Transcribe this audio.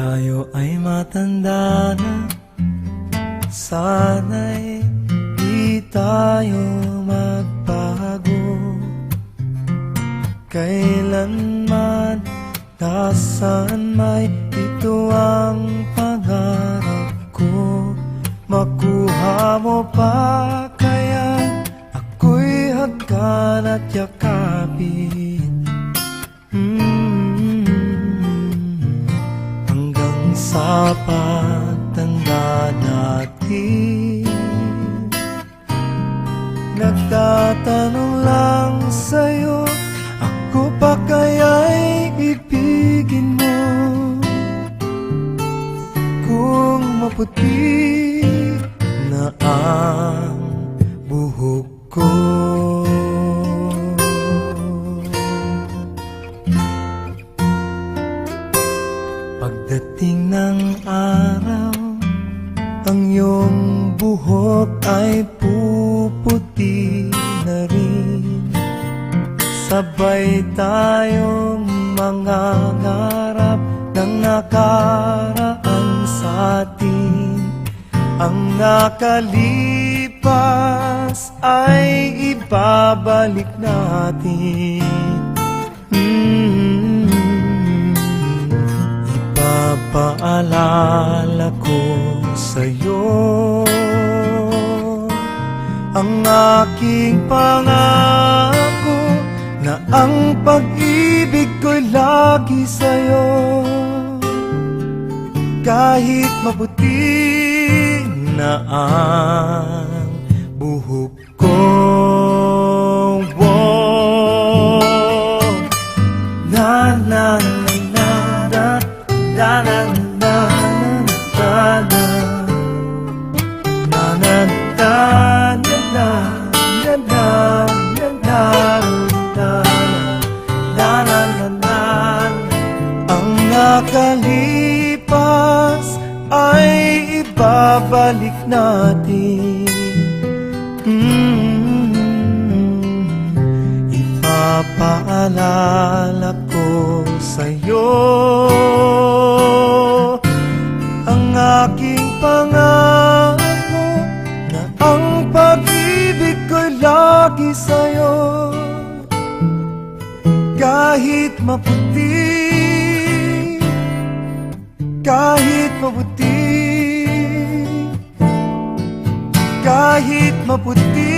tayo ay matanda na, sana'y di tayo magbago. Kailanman, nasaan may ito ang pangarap ko. Makuha mo pa kaya ako'y hagkan at yakapin, hanggang sa pagtanda natin. Nagtatanong lang sa'yo, ako pa kaya'y ibigin mo? Kung maputi na ang buhok ko, pagdating ng araw, ang iyong buhok ay puputi na rin. Sabay tayong mangangarap ng nakaraan sa atin. Ang nakalipas ay ibabalik natin. Ipapaalala ko sa'yo ang aking pangako, na ang pag-ibig ko'y lagi sa'yo. Kahit maputi na ang buhok ko, na na na na na na na na na na na. Ang nakalipas ay ibabalik natin. Ipapaalala ko sa'yo ang aking pangako, na ang pag-ibig ko'y lagi sa'yo. Kahit maputi, kahit maputi, kahit maputi